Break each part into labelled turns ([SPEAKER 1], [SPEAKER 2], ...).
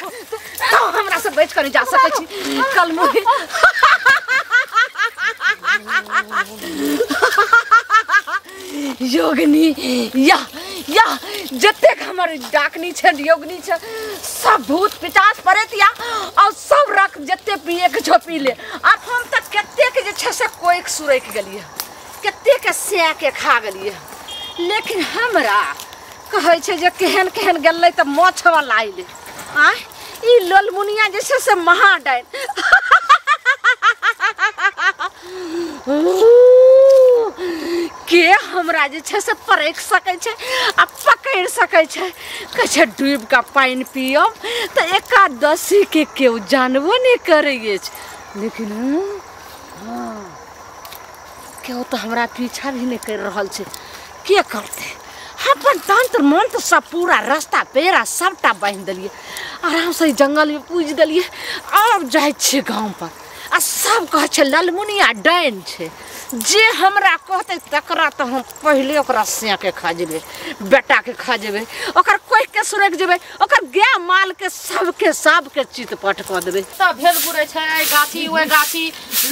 [SPEAKER 1] तो हमरा से बैठ कर जा सकै छी कल मुहे योगिनी या जतेक हमर डाकनी छै योगिनी छै सब भूत पिचास परेतिया और सब रख जते पिए के झोपी ले अब हम तक कते के जे छै से कोई सुरैक गेलिए कते के से के खा गेलिए लेकिन हमरा कहै छै जे केहन केहन गेलै त मोछवा लाइले आ ई ललमुनिया जैसे से महाडाइन के हमरा जे छै से परख सकै छै आ पकड़ सकै छै कहै छै डूब का पानी पियब त एकादशी के केओ जानबो नहीं करै छै लेकिन केओ तो हमरा पीछा भी नहीं कर रहल छै के करते अपन तंत्र मंत्र सब पूरा रास्ता पेरा सबटा बांध देलिए आराम से जंगल में पूज देलिए अब जाय छे गांव पर आ सब कह छे ललमुनिया डाइन छे जे हमरा कहते तकरा तो हम पहले ओकरा से के खा जेबे बेटा के खा जेबे ओकर कोई के सुरक जेबे ओकर गाय माल के सबके चितपट क देबे
[SPEAKER 2] सब भेल बुरे छै गाछी ओए गाछी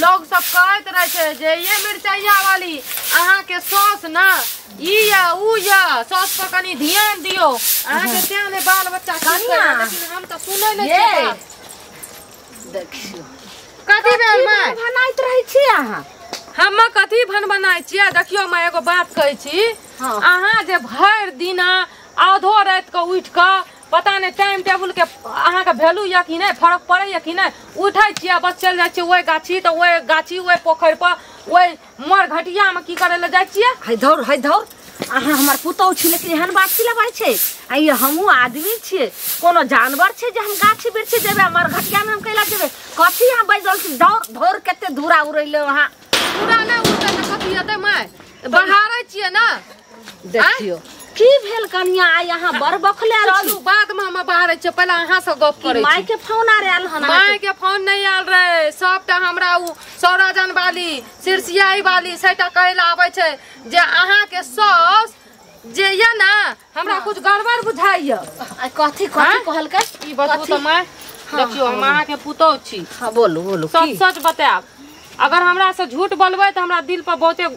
[SPEAKER 2] लोग सब कहत रहे छै जे ये मिर्चैया वाली अहाँ के सौस ना ई या ऊ या सौस पर कनी ध्यान दियो अहाँ के तेने बाल बच्चा
[SPEAKER 1] कनिया
[SPEAKER 2] लेकिन हम त सुनै नै छियै
[SPEAKER 1] देखियो
[SPEAKER 2] कथि भेल माय
[SPEAKER 1] बनाइत रहै छी अहाँ
[SPEAKER 2] हम कथी भन बनाय छियै देखियो मैं एगो बात कहै छी अहाँ जे भर दिन आधो रात के उठ के पता नहीं टाइम टेबुल के अहाँ के वैल्यू या कि नहीं फर्क पड़े या कि नहीं उठै छियै बस चल जाय छियै ओए गाछी त ओए गाछी ओए पोखर पर ओए मोर घटिया में की करे ले जाय छियै
[SPEAKER 1] है धौर अहाँ हमर पुतौ छी लेकिन एहन बात की लबाय छै आइ हमहू आदमी छियै कोनो जानवर छै जे हम गाछी बिरछी देबे हमर घटिया में हम कैला देबे कथी हम बैजल छी धौर केते दूरा उड़ैले वहां
[SPEAKER 2] पूरा ना उड़ते त कथि हेतै मैं बहारै छियै ना
[SPEAKER 1] देखियो की भेल कनिया आइ अहाँ बड़ बखले
[SPEAKER 2] चलू बाद में हम बहारै छियै पहले अहाँ से गप करै छी
[SPEAKER 1] माय के फोन आ रहल हन
[SPEAKER 2] माय के फोन नहीं आल रहे सबटा हमरा उ सौराजन वाली सिरसियाई वाली सेटा कहला आबै छै जे अहाँ के सौस जे या ना हमरा कुछ गड़बड़ बुझाइया
[SPEAKER 1] कथी कहलकै
[SPEAKER 2] ई बताउ त मैं देखियो हम अहाँ के पुतौ छी
[SPEAKER 1] हां बोलू
[SPEAKER 2] सच बताब अगर हमरा से झूठ बोलबै त हमरा दिल पर बहुते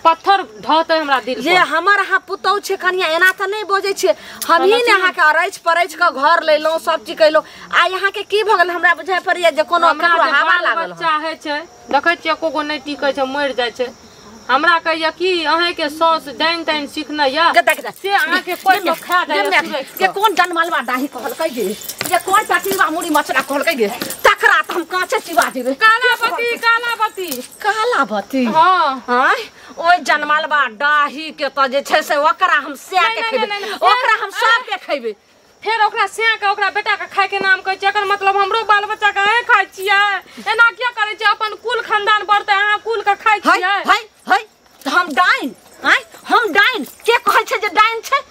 [SPEAKER 2] पत्थर ढोते हमरा दिल
[SPEAKER 1] ये हमर अहाँ पुतौ छे कनिया एना त नहीं बोझै छे हम ही ने अहाँ के अरैच परैच के घर लेलो सब चीज कैलो आ यहाँ के की भगल हमरा बुझाय पड़िया जे कोनो हवा लागल
[SPEAKER 2] चाहे छै देखै छियै कोगो नहीं टिकै छै मर जाय छै हमरा कहिया की अहे के सौस डाइन ताइन सीखना या से अहाँ के कोई तो खा दे
[SPEAKER 1] के कोन जनमलवा दाही कहलकै जे कोन चटीवा मुड़ी मछरा कहलकै जे तकरा त हम कांचे चिबा देबे कालावती
[SPEAKER 2] हां
[SPEAKER 1] हां ओय जनमलवा दाही के त जे छै से ओकरा हम से के खेबे ओकरा हम सब के खेबे
[SPEAKER 2] फिर ओकरा से के ओकरा बेटा के खाय के नाम कहै छै एकर मतलब हमरो बाल बच्चा के है खाय छियै एना किया करे छै अपन कुल खानदान बढ़ते अहाँ कुल के खाय छियै
[SPEAKER 1] है हम डाइन हम डाइन के कहै छै जे डाइन छै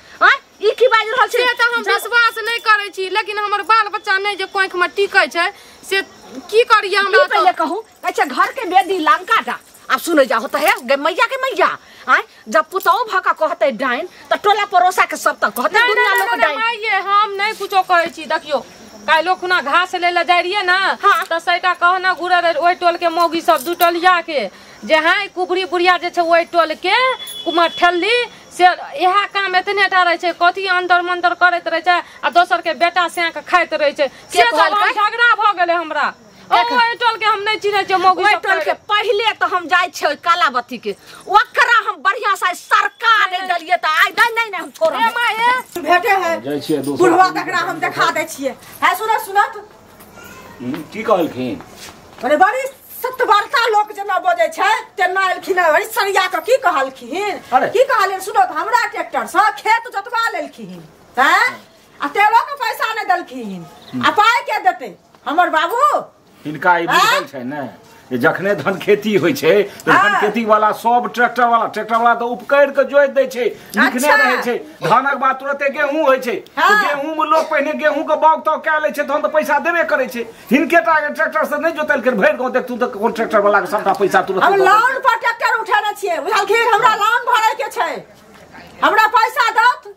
[SPEAKER 1] ई की बाज रहल छै
[SPEAKER 2] से त हम विश्वास नहीं करै छी लेकिन हमर बाल बच्चा नहीं जे कोंख में टिकै छै से की करिए हमरा
[SPEAKER 1] पहले कहू अच्छा घर के बेदी लंका दा अब सुनै जा होता है मैया के मैया जब पुतौ भका कहते डाइन त टोला परोसा के सब तक कहते दुनिया लोग डाइन
[SPEAKER 2] माये हम नहीं कुछो कहै छी देखियो काइलो खुना घास ले ले जाय रिये ना त सैटा कहना घुरे रे ओइ टोल के मौगी सब दू टोलिया के जे हाय कुबरी बुढ़िया जे छै ओइ टोल के कुमार ठल्ली से यहा काम एतने टा रहे छै कथी अंतर मंतर करैत रहे छै आ दोसर के बेटा से के खाइत रहे छै से झगड़ा भ गेले हमरा ओइ टोल के हम नहीं चिन्है छै मौगी सब
[SPEAKER 1] टोल के पहले तो हम जाय छै कालावती के ओकरा हम बढ़िया से सरकार ने दलिए त आइ नहीं हम छोड़ ए
[SPEAKER 3] माये भेटे है
[SPEAKER 4] जाय छियै दोसर
[SPEAKER 3] बुढ़वा तकरा हम देखा दै छियै है सुनत
[SPEAKER 4] की कहलखिन
[SPEAKER 3] अरे बड़ी सतवारता लोक जना बजै छै तेना एलखिन है सरिया के की कहलखिन की कहलिन सुनत हमरा ट्रैक्टर से खेत जोतवा लेलखिन हैं आ तेलो के पैसा नहीं दलखिन आ पाई के देते हमर बाबू
[SPEAKER 4] इनका ई बुझल छै ने जे जखने धन खेती होय छै त धन खेती वाला सब ट्रैक्टर वाला त उपकैर के जोइत दै छै लिखने रहै छै धानक बाद तुरते गेहूं होय छै त गेहूं में लोग पहिने गेहूं के बाग तो क लै छै तहन त पैसा देबे करे छै हिनकेटा के ट्रैक्टर से नहीं जोतल कर भैर गांव देख तू त कोन ट्रैक्टर वाला के सबटा पैसा तुरते
[SPEAKER 3] हम लोन पर ट्रैक्टर उठाने छियै बुझलखिन हमरा लोन भरै के छै हमरा पैसा दत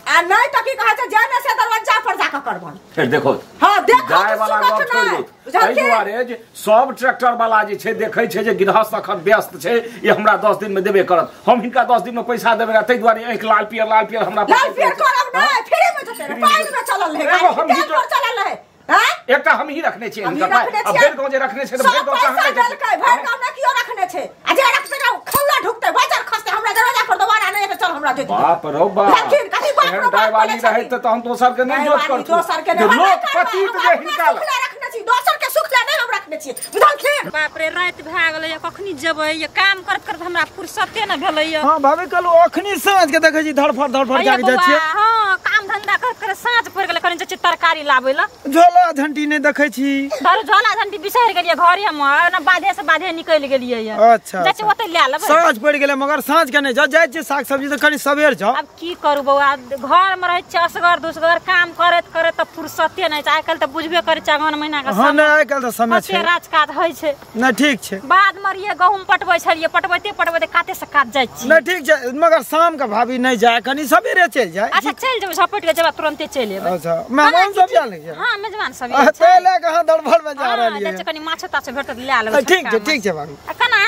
[SPEAKER 3] आ नहीं तो की कहे छै जाने से दरवाजा पर जाके करबन
[SPEAKER 4] फिर देखो
[SPEAKER 3] हां देखो
[SPEAKER 4] जाय वाला गप छोड़ दो एहि दुआरे जे सब ट्रैक्टर वाला जे छै देखै छै जे गृहस्थ अखन व्यस्त छै ये हमरा 10 दिन में देबे करत हम हिनका 10 दिन में पैसा देबे ना तै दुआरे एक लाल पियर हमरा
[SPEAKER 3] लाल पियर करब ना फ्री में जते पाइन में चलल है हम ही चलल है हैं
[SPEAKER 4] एकटा हम ही रखने छी हिनका अब भेड़ गांव जे रखने छै त भेड़ गांव कहां
[SPEAKER 3] भेड़ गांव में कियो रखने छै आ जे रखते ना खौला ढुकते बाजार खसते हमरा दरवाजा पर दोबारा नहीं चल हमरा दे
[SPEAKER 4] बाप रो बाप एहन ड्राइवाली रहे त हम दोसर के नहीं जोत करतो
[SPEAKER 3] दोसर के नहीं
[SPEAKER 4] लोग पतित जे हिनका
[SPEAKER 3] रखने छी दोसर के सुखला नहीं हम रखने छी बुझलखिन
[SPEAKER 2] बाप रे रात भ गेलै कखनी जेबै ये काम करत करत हमरा फुर्सते न भेलै।
[SPEAKER 5] हां भाभी कहलो अखनी साँझ के देखै छी धड़फड़ जाके जाइ छी।
[SPEAKER 2] हां काम धंधा कर साँझ पड़ गेलै कनि जे तरकारी लाबै ला
[SPEAKER 5] झोला झंटी नहीं देखै छी
[SPEAKER 2] झोला झंटी बिसैर गेलियै घरे में न बाधे से बाधे निकल गेलियै ये।
[SPEAKER 5] अच्छा
[SPEAKER 2] जचे ओते ले लेबै
[SPEAKER 5] साँझ पड़ गेलै मगर साँझ के नहीं जाइ छी साग सब्जी त कनि सबेर जाओ।
[SPEAKER 2] अब की करू बौआ घर में रहे छी असगर दुसगर काम करत करत त फुर्सते नहीं आइ काल त बुझबे करे छी अगहन महीना के
[SPEAKER 5] हां नहीं आइ काल त समय छै
[SPEAKER 2] राजकाज होइ छै
[SPEAKER 5] नहीं ठीक छै।
[SPEAKER 2] बाद मरिए गहूम पटबै छलिए पटबैते काते से काट जाइ छी
[SPEAKER 5] नहीं ठीक छै मगर शाम के भाभी नहीं जाए कनि सबेरे चल जाए।
[SPEAKER 2] अच्छा चल जेबै झपट के जेबै तुरंते चल एबै।
[SPEAKER 5] अच्छा मेहमान सब जा ले
[SPEAKER 2] हां मेहमान सब
[SPEAKER 5] तेले कहां दड़भड़ में जा रहलिए
[SPEAKER 2] हां कनि माछ ताछ भेटत ले लेबै।
[SPEAKER 5] ठीक छै भाभी
[SPEAKER 2] कना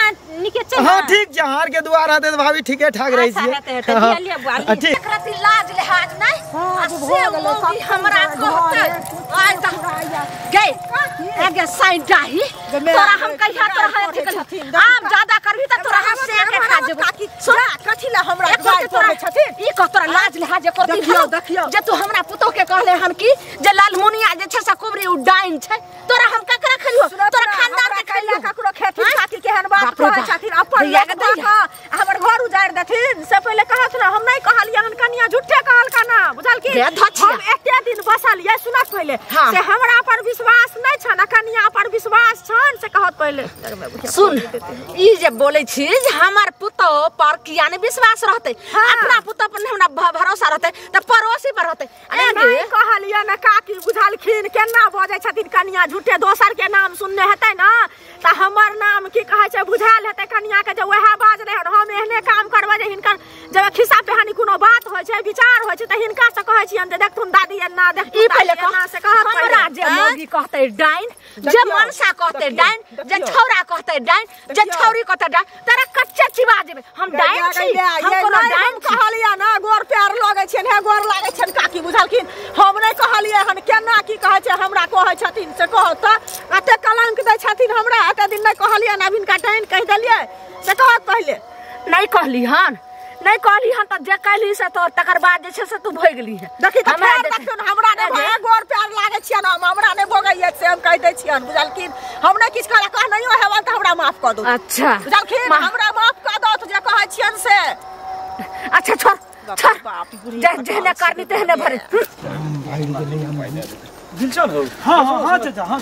[SPEAKER 2] निके चल
[SPEAKER 5] हां ठीक छै हार के दुआर आते भाभी ठीके ठाक रही छी
[SPEAKER 2] ठीक
[SPEAKER 1] रति लाज लिहाज नहीं से मोगी हमरा कहते आज तक गए आगे साइड डाही तोरा हम कहिया तोरा है आप ज्यादा करबी त तोरा हम से के खा जेबो सुन
[SPEAKER 3] कथि ला हमरा गाय पड़ै छथिन
[SPEAKER 1] ई कह तोरा लाज लिहाज करती
[SPEAKER 3] देखियो
[SPEAKER 1] जे तू हमरा पुतो के कहले हन की जे लालमुनिया जे छै से कुबरी उडाइन छै तोरा हम ककरा खलियो तोरा खानदान के खलियो
[SPEAKER 3] ककरो खेती खातिर केहन बात कहै छथिन अपन हमर घर उजाड़ देथिन से पहले कहत ना हम नहीं कहलिए हन कनिया झूठे कहल का ना बुझल की हम एते दिन बसलिए सुनत पहले से हमरा पर विश्वास नहीं छ ना कनिया पर विश्वास छन से कहत पहले
[SPEAKER 1] सुन ई जे बोलै छी जे हमर पुतो पर किया ने विश्वास रहते अपना पुतो पर हमरा भरोसा रहते त पड़ोसी पर रहते
[SPEAKER 3] नहीं कहलिए ना काकी बुझलखिन केना बजै छथिन कनिया झूठे दोसर के नाम सुनने हेतै ना त हमर नाम की कहै छै बुझाल हेतै कनिया के जे वहे बाज रहे हम एहने काम करबै जे हिनकर जब खिस्सा पेहानी कोनो बात होय छै विचार होय छै त हिनका से कहै छियन जे देखथुन दादी एना देखथुन
[SPEAKER 1] पहले
[SPEAKER 3] एना से कहत
[SPEAKER 1] हमरा जे मोगी कहते डाइन जे मनसा कहते डाइन जे छौरा कहते डाइन जे छौरी कहते डाइन तेरा कच्चे चिबा जेबे हम डाइन छी हम कोनो डाइन
[SPEAKER 3] कहलिए ना गोर पैर लगै छै ने गोर लागै छै काकी बुझलखिन हम नहीं कहलिए हन केना की कहै छै हमरा कहै छथिन से कहत अते कलंक दै छथिन हमरा अते दिन नहीं कहलिए ना अभिन का डाइन कह देलिए से कहत पहले
[SPEAKER 1] नहीं कहली हन त जे कहली से तो तकर बाद जे छै से तू भोग गेली है
[SPEAKER 3] देखि त हमरा ने भए गोर पैर लागै छियन हमरा ने भोगैय से हम कह दै छियन बुझलखिन हम ने किछ कह कहनैयो हेवन त हमरा माफ क दो। अच्छा बुझलखिन हमरा माफ क दो जे कहै छियन से
[SPEAKER 1] अच्छा छोड़ जेहने करनी तेहने भरे
[SPEAKER 4] दिलचन हो।
[SPEAKER 5] हां चाचा हां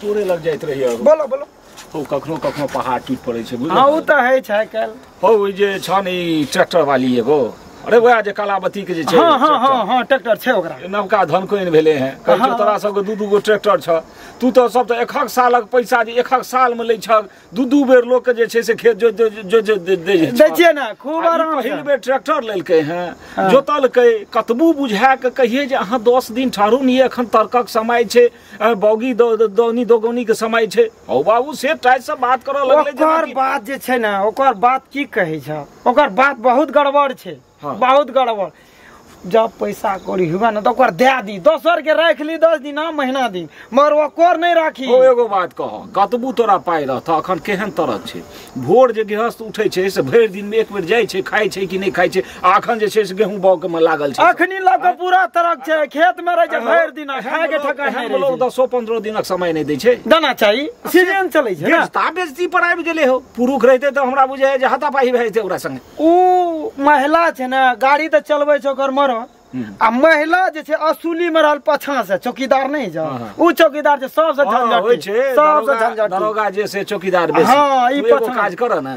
[SPEAKER 4] तोरे लग जाइत रहियो
[SPEAKER 5] बोलो
[SPEAKER 4] हो कखनो पहाड़ टूट पड़े छै बुझल।
[SPEAKER 5] हां उ त है छै काल
[SPEAKER 4] हो जे छन ई ट्रैक्टर वाली एगो अरे वह जे कलावती के जे छै
[SPEAKER 5] हां ट्रैक्टर छै ओकरा
[SPEAKER 4] नवका धनकोइन भेले हैं कहै तोरा सब के दू गो ट्रैक्टर छ तू तो सब तो एक सालक पैसा जे एक साल में लै छ दू बेर लोग के जे छै से खेत जो दे
[SPEAKER 5] छै ना खूब आराम
[SPEAKER 4] पहिल बेर ट्रैक्टर लेलकै हैं जोतलकै कतबू बुझा के कहिए जे अहाँ 10 दिन ठहरु नहीं एखन तर्कक समय छै बौगी दोगौनी के समय छै ओ बाबू से टाइट से बात करऽ लगले
[SPEAKER 5] ओकर बात जे छै ना ओकर बात की कहै छ ओकर बात बहुत गड़बड़ छै बहुत गड़बड़ जब पैसा कौड़ी हुआ ना तो ओकर दे दी दोसर के राख ली 10 दिन महीना दिन मगर ओकर नहीं राखी।
[SPEAKER 4] ओ एगो बात कह कतबू तोरा पाई रहत अखन केहन तरह छै भोर जे गृहस्थ उठै छै से भरि दिन में एक बेर जाइ छै खाइ छै कि नहीं खाइ छै अखन जे छै से गेहूं बाउ के में लागल छै
[SPEAKER 5] अखनी लग पूरा तरक छै खेत में रह छै भरि दिन खाए के ठका नहीं रहे
[SPEAKER 4] लोग 10-15 दिनक समय नहीं दै छै
[SPEAKER 5] दाना चाहिए सीजन चलै छै ना
[SPEAKER 4] बेजती पर आबि गेले हो पुरुष रहते तो हमरा बुझाय जे हाथापाई भए जेते ओकरा संगे
[SPEAKER 5] उ महिला छै ना गाड़ी त चलबै छै ओकर मर आ महिला जे छै असुली में रहल पछा से चौकीदार नहीं जा उ चौकीदार जे सबसे झंझट
[SPEAKER 4] होय छै सबसे झंझट दरोगा जे से चौकीदार बेसी
[SPEAKER 5] हां ई
[SPEAKER 4] एगो काज कर ना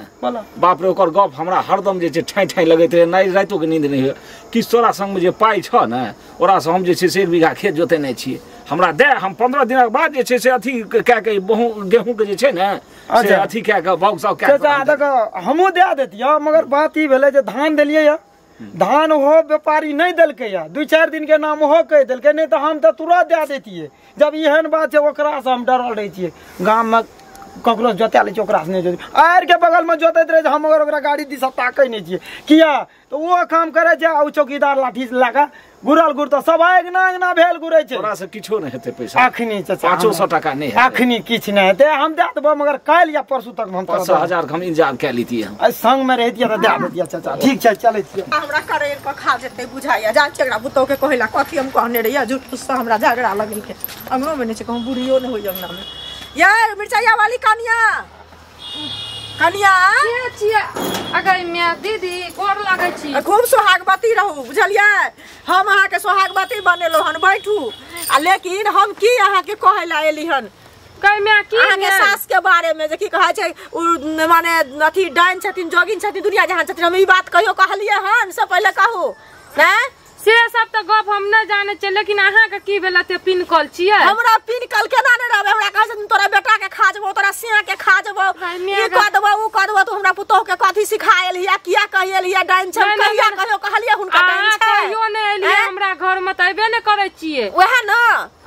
[SPEAKER 4] बाप रे ओकर गप हमरा हरदम जे छै ठाई लगैत रहे नहीं रातो के नींद नहीं हो कि तोरा संग में जे पाई छ ना ओरा से हम जे छै से 1 बीघा खेत जोते नहीं छी हमरा दे हम 15 दिनक बाद जे छै से अथी कह के गेहूं के जे छै ना से अथी कह के बाउग सब कह
[SPEAKER 5] चाचा देखो हमहु दे देतिया मगर बात ई भेले जे धान देलिए धान हो व्यापारी नहीं दिलकै या 2-4 दिन के नाम हो कह दिलकै, नहीं तो हम तो तुरंत दे देतिए। जब एहन बात है ओकरा से हम डरल रही छिए। गाँव में ककरो जोता ले ओकरा से नहीं जोती, आर के बगल में जोतैत रहे हम ओकरा गाड़ी दिशा ताकै नहीं छिए। किया तो वो काम करे छै, आ चौकीदार लाठी लगा गुरल गुर तो सब अगना भेल गुरै छै।
[SPEAKER 4] तोरा से किछो नहीं हेतै पैसा
[SPEAKER 5] अखनी चाचा
[SPEAKER 4] 500 टका नहीं है,
[SPEAKER 5] अखनी किछ नहीं हेतै। हम दे देबो, मगर काल या परसू तक हम
[SPEAKER 4] 500,000 हम इंतजार कै लीतिए। हम
[SPEAKER 5] संग में रहतिए त दे देतिए चाचा। ठीक छै चलै छिए।
[SPEAKER 3] हमरा करेर पर खा जेतै बुझाइया। जा के एकरा बुतो के कहला कथी हम कहने रहिया, झूठ से हमरा झगड़ा लगल के अंगनो में नहीं छै, कहूं बुढ़ियो नहीं होई अंगना में। यार मिर्चाइया वाली कनिया कनिया
[SPEAKER 2] छिया अगर मैं दीदी गोर लागै छी।
[SPEAKER 3] खूब सोहागवती रहू बुझलियै। हम अहाँ के सोहागवती बनेलो हन, बैठू। आ लेकिन हम की अहाँ के कहै ला एली हन
[SPEAKER 2] कह मैं की
[SPEAKER 3] अहाँ के सास के बारे में, जे की कहै छै माने अथी डाइन छथिन, जोगिन छथिन, दुनिया जहान छथिन। हम ई बात कहियो कहलियै हन, से पहले कहू ना।
[SPEAKER 2] से सब तो गप हम न जाने छै, लेकिन अहाँ के की भेल ते पिन कॉल छियै।
[SPEAKER 3] हमरा पिन कल केना ने रहबे, हमरा कहै छथिन तोरा बेटा के खा जबो, तोरा सिया के खा जबो, ई कह देबो उ कह देबो। तू हमरा पुतोह के कथी सिखाएल हिया, किया कहल हिया डाइन छ, कहिया कहियो कहलिए हुनका डाइन छ।
[SPEAKER 2] कहियो नै एलिए हमरा घर में, त एबे नै करै छियै।
[SPEAKER 3] ओहे न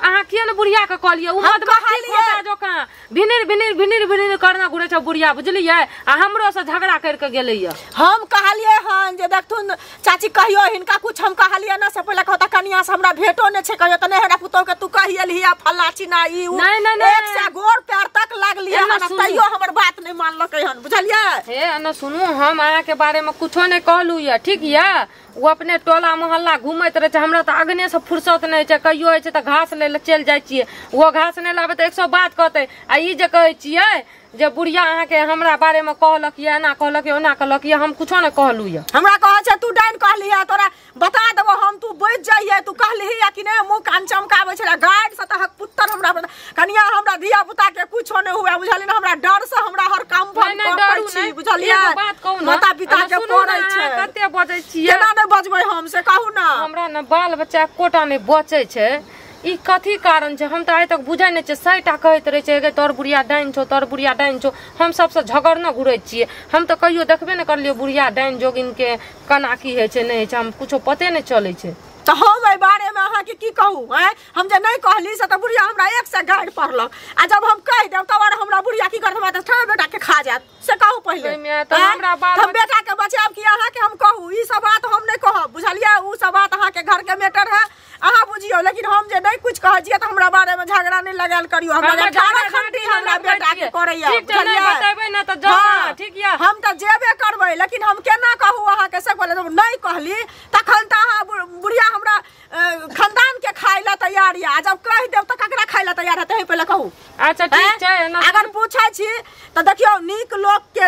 [SPEAKER 2] अहाँ किया न बुढ़िया के कहलिए, उ मत कहलिए जोका भिनिर करना गुरे छ बुढ़िया, बुझलियै। आ हमरो से झगड़ा कर के गेलैया।
[SPEAKER 3] हम कहलिए हन जे देखथुन चाची कहियो हिनका कुछ हम कहलिए ना, से पहले कहता कनिया से हमरा भेटो नै छै, कहियो त नै हमरा पुतोह के तू कहियल हिया फल्ला चिना ई उ। एक से गोर पैर तक लागलिए हन, तइयो हमर बात नै मानलकै हन, बुझलियै।
[SPEAKER 2] हे न सुनू, हम अहाँ के बारे में कुछो नै कहलू या, ठीक या। वो अपने टोला मोहल्ला घूमैत रहे छै, हमरा तो अगने से फुर्सत नहीं छै। कहियो है छै त घास ले चल जाय छियै, वो घास नहीं लाबे त 100 बात कहते। आ ई जे कहै छियै जे बुढ़िया अहाँ के हमरा बारे में कहलक या, एना कहलक या, ओना कहलक या, हम कुछो नै कहलू या।
[SPEAKER 3] हमरा कहै छै तू डाइन कहली है, तोरा बता देबो हम, तू बैठ जाइए। तू कहली है कि नै, मुंह कान चमकाबै छै गाइड से तहक पुत्तर हमरा कनिया हमरा धिया पुता के कुछो नै हुए, बुझलियै न। हमरा डर से हमरा हर काम पर करै छी, बुझलियै।
[SPEAKER 2] बात कहू न,
[SPEAKER 3] माता पिता के पड़ै छै।
[SPEAKER 2] कते बजै छियै,
[SPEAKER 3] केना नै बजबै हम, से कहू न।
[SPEAKER 2] हमरा न बाल बच्चा कोटा नै बचै छै। ई कथी कारण छै, हम तो आइ तक बुझै नै छै। सैटा कहैत रहे छै गे तोर बुढ़िया डाइन छौ, तोर बुढ़िया डाइन छौ। हम सबसे झगड़ना घुरै छियै। हम तो कहियो देखबे नै करलियो बुढ़िया डाइन जोगिन के केना की होइ छै, नै होइ छै, हम कुछो पते नै चलै छै।
[SPEAKER 3] तो हम ए बारे में अहाँ के की कहू हैं? हम जे नहीं कहली से तो बुढ़िया हमरा एक से गाइड पढ़लक। आ जब हम कह देब तब हमरा बुढ़िया की करत बात था बेटा के खा जात, से कहू पहले।
[SPEAKER 2] तो हमरा
[SPEAKER 3] हम बेटा के बचाब की अहाँ के हम कहू, ई सब बात हम नहीं कहब, बुझलिए। उ सब बात अहाँ के घर के मैटर है, अहाँ बुझियो। लेकिन हम जे नहीं कुछ कह जिए तो हमरा बारे में झगड़ा नहीं लगाल करियो। हमरा 18 घंटे हमरा बेटा के करैया, बुझलिए।
[SPEAKER 2] बताबै न त जा, ठीक या।
[SPEAKER 3] हम त जेबे करबै, लेकिन हम केना कहू अहाँ के, से बोले जब नहीं कहली तखन त अहाँ बुढ़िया हमरा खानदान के खाय ला तैयार या। जब कह देब त ककरा खाय ला तैयार है, तही पहले कहू।
[SPEAKER 2] अच्छा ठीक छै।
[SPEAKER 3] अगर पूछै छी त देखियो, नीक लोग के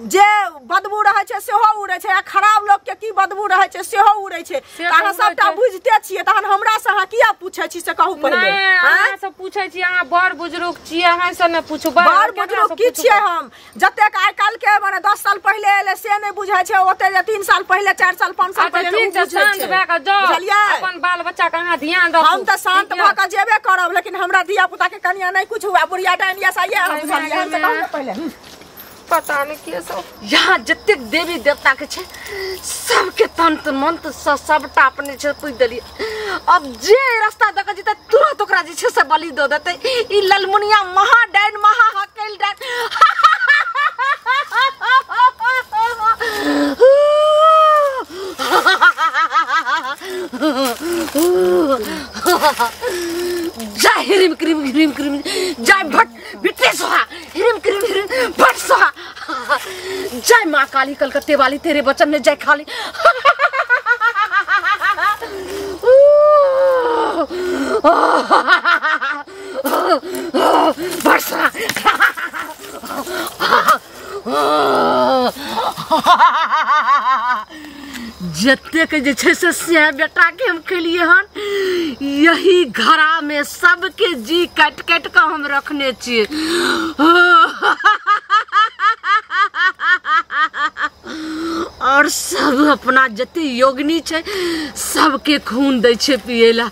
[SPEAKER 3] जे बदबू रहै छै सेहो उड़ै छै, आ खराब लोग के की बदबू रहै छै सेहो उड़ै छै। अहाँ सबटा बुझते छियै, तहन हमरा से अहाँ किया पूछै छी, से कहू पहिले।
[SPEAKER 2] अहाँ से पूछै छी, अहाँ बड़ बुजुर्ग छियै, अहाँ से नै पूछू।
[SPEAKER 3] बड़ बुजुर्ग की छियै हम? जतेक आइ काल के माने 10 साल पहले एले से नै बुझै छै, ओते जे 3 साल पहले 4 साल 5 साल पहले
[SPEAKER 2] ठीक छै। शांत भए के जाओ, अपन बाल बच्चा के अहाँ ध्यान रखू।
[SPEAKER 3] हम त शांत भ के जेबे करब, लेकिन हमरा धिया पुता के कनिया नहीं कुछ हुआ, बुढ़िया डाइनिया से ये बुझलिए। हम से कहू पहले
[SPEAKER 2] पता नहीं के सब
[SPEAKER 1] यहाँ जतेक देवी देवता के छै सबके तंत्र मंत्र सबटा अपने छै पूछ देलिए। अब जे रास्ता दक जेते तुरंत ओकरा जे छै से बलि दो देते। ई ललमुनिया महा डाइन महा हकेल डाइन जय हिरिम क्रीम हिरिम क्रीम जय भट बिट्टे सोहा हिरिम क्रीम हिरिम भट सोहा जय माँ काली कलकत्ते वाली तेरे वचन में जय खाली। भट सोहा जतेक जे छै से सिया बेटा के हम खेलिए हन, यही घरा में सबके जी काट काट के हम रखने छिए। और सब अपना जते योगनी छै सबके खून दै छै पिएला।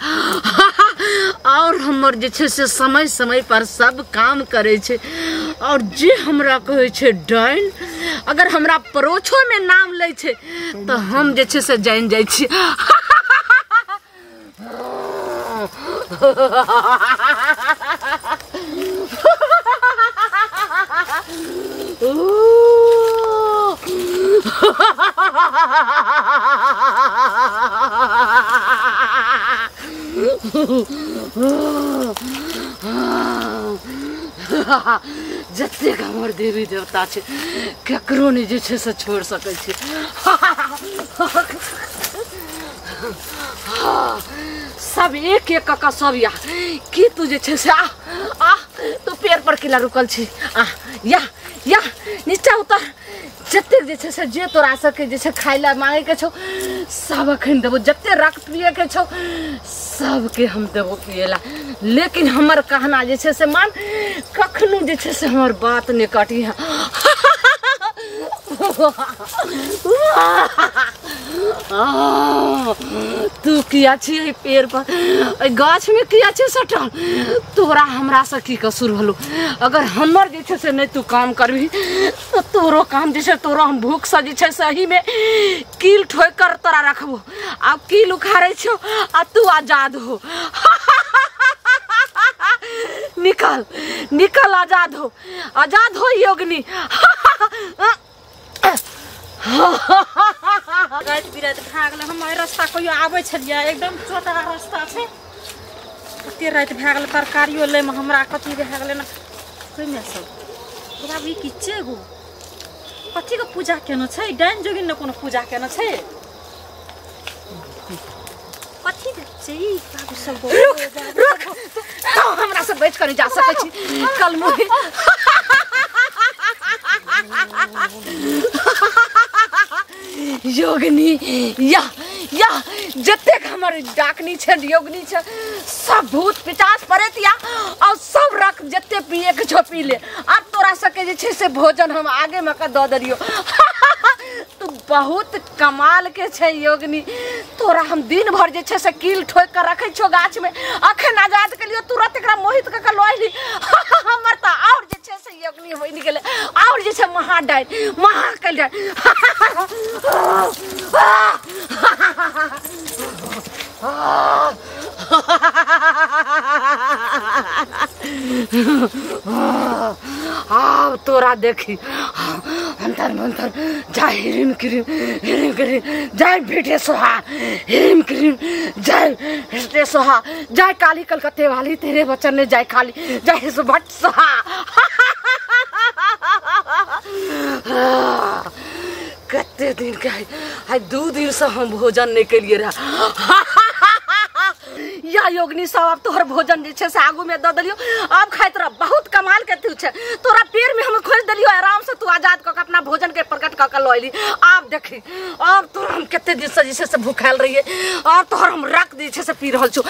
[SPEAKER 1] और हमर जे छै से समय समय पर सब काम करे छै। और जे हमरा कहे छे डाइन अगर हमरा परोछो में नाम ले छे तो हम जे छे से जान जाय छी जतेक हमर देवी देवता छे केकरो नहीं जे छे से छोड़ सकै छे सब एक एक का सब या की तू जे छे से आ तू पैर पर किला रुकल छी या नीचा उतर जतेक जे छे से जे तोरा सके जे छे खाइला मांगे के छौ सब अखन देबो जते रक्त पिए के छौ सबके हम देबो पिएला लेकिन हमर कहना जे छे से मान कखनो जे छे से हमर बात ने काटी है तू किया छी पेड़ पर गाछ में किया छी सटल तोरा हमरा से की कसूर हलो अगर हमर जे छे से नहीं तू काम करबी तो तोरो काम जे छे तोरो हम भूख से जे छे सही में कील ठोक कर तोरा रखबो अब कील उखाड़े छो आ तू आजाद हो निकल आजाद हो योगिनी
[SPEAKER 6] रात बिरात भागल हम रास्ता कहियो आबै छलिए एकदम छोटा रास्ता छै ओते रात भागल तरकारियो ले में हमरा कथि भए गेलै ना कइमे सब तोरा भी किछे गो कथि के पूजा केना छै डाइन जोगिन ने कोनो पूजा केना छै कथि के छै बाबू सब
[SPEAKER 1] रुक तो हमरा से बैठ कर जा सकै छी कल मुही योगिनी या जतेक हमर डाकनी छे योगिनी छे सब भूत पिचास परतिया और सब रख जते पिए के छो पी ले अब तोरा सके जे छे से भोजन हम आगे में का द दरियो तू बहुत कमाल के छे योगिनी तोरा हम दिन भर जे छे से कील ठोक कर रखे छो गाछ में अखन आजाद के लिए तुरंत एकरा मोहित के लोइली हमर त और जे छे से योगिनी होई निकले और जे छे महाडाइन महाकल्याण तोरा देखी अंतर मंतर जा हिरिम क्रीम जय बेटे सोहा हिरिम क्रीम जय बेटे सोहा जय काली कलकत्ते वाली तेरे बच्चन ने जय काली जय सुभट सोहा कते दिन के है 2 दिन से हम भोजन नहीं के लिए रहा या योगिनी सब अब तोहर भोजन जे छे से आगू में द दलियो अब खाइत रह बहुत कमाल के तू छे तोरा पेड़ में हम खोज दलियो आराम से तू आजाद क अपना भोजन के प्रकट क के लइली अब देखी अब तोरा हम कते दिन से जैसे से भूखाल रही है और तोहर हम रख दी छे से पी रहल छु